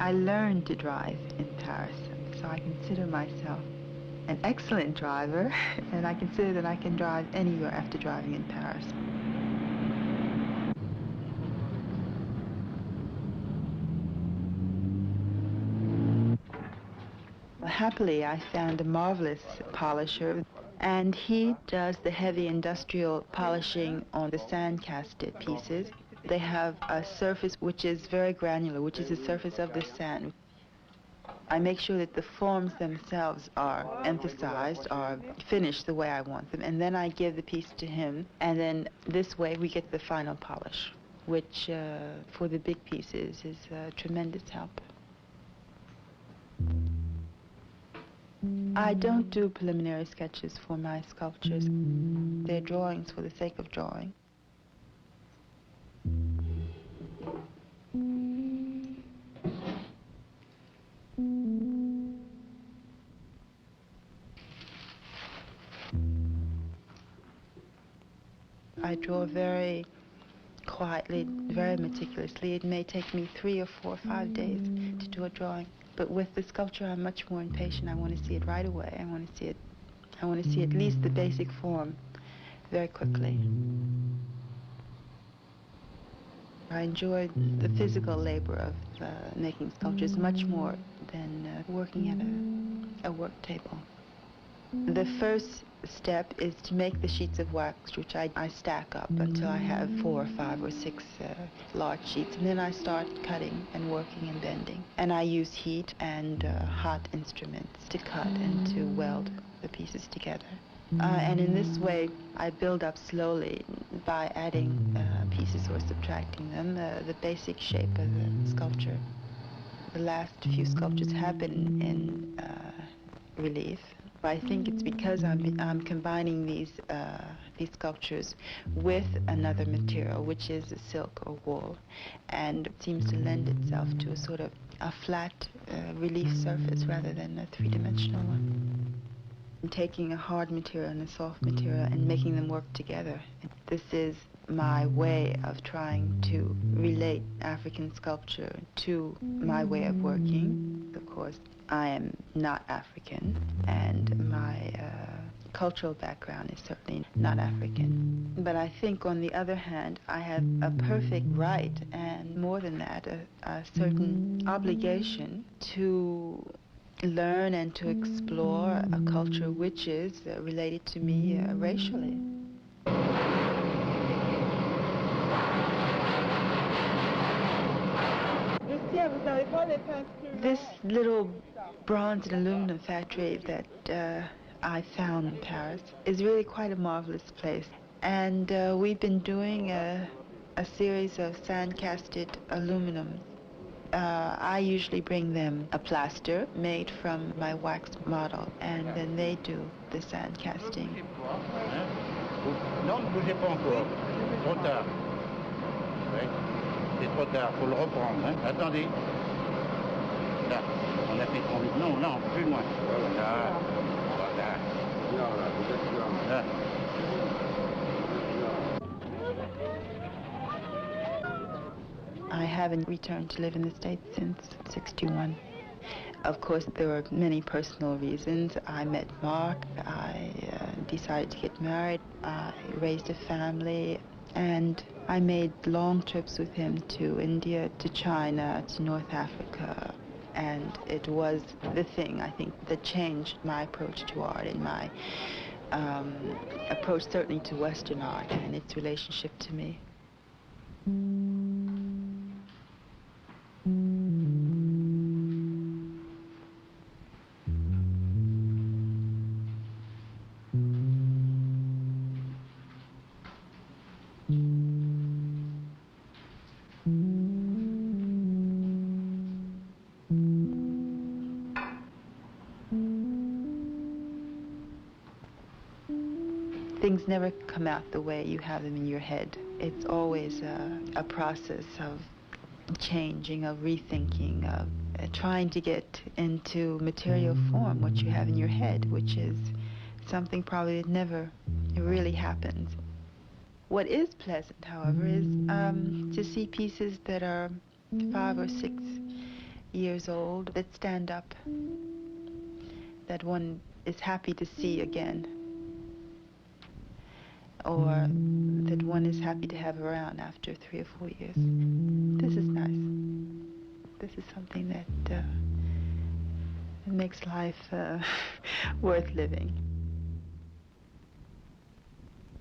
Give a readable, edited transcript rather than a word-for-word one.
I learned to drive in Paris, so I consider myself an excellent driver, and I consider that I can drive anywhere after driving in Paris. Happily, I found a marvelous polisher, and he does the heavy industrial polishing on the sand-casted pieces. They have a surface which is very granular, which is the surface of the sand. I make sure that the forms themselves are emphasized, are finished the way I want them, and then I give the piece to him, and then this way we get the final polish, which for the big pieces is a tremendous help. I don't do preliminary sketches for my sculptures. They're drawings for the sake of drawing. I draw very quietly, very meticulously. It may take me 3 or 4 or 5 days to do a drawing. But with the sculpture, I'm much more impatient. I want to see it right away. I want to see at least the basic form very quickly. I enjoy the physical labor of making sculptures much more than working at a work table. The first step is to make the sheets of wax, which I stack up until I have 4 or 5 or 6 large sheets, and then I start cutting and working and bending. And I use heat and hot instruments to cut and to weld the pieces together. And in this way, I build up slowly by adding pieces or subtracting them, the basic shape of the sculpture. The last few sculptures have been in relief. I think it's because I'm combining these sculptures with another material, which is silk or wool, and it seems to lend itself to a sort of a flat relief surface rather than a three-dimensional one. I'm taking a hard material and a soft material and making them work together. This is my way of trying to relate African sculpture to my way of working. Of course, I am not African, and my cultural background is certainly not African. But I think, on the other hand, I have a perfect right, and more than that, a certain obligation to learn and to explore a culture which is related to me racially. This little bronze and aluminum factory that I found in Paris is really quite a marvelous place. And we've been doing a series of sand-casted aluminum. I usually bring them a plaster made from my wax model, and then they do the sand casting. Non, ne bougez pas encore. Trop tard. Oui. C'est trop tard, faut le reprendre. Hein. Attendez. Là, on a fait trop vite. Non, non, plus loin. Voilà. Voilà. Là. I haven't returned to live in the States since '61. Of course, there were many personal reasons. I met Mark, I decided to get married, I raised a family, and I made long trips with him to India, to China, to North Africa. And it was the thing, I think, that changed my approach to art and my approach certainly to Western art and its relationship to me. Things never come out the way you have them in your head. It's always a process of changing, of rethinking, of trying to get into material form what you have in your head, which is something probably that never really happens. What is pleasant, however, is to see pieces that are 5 or 6 years old that stand up, that one is happy to see again, or that one is happy to have around after 3 or 4 years. This is nice. This is something that makes life worth living.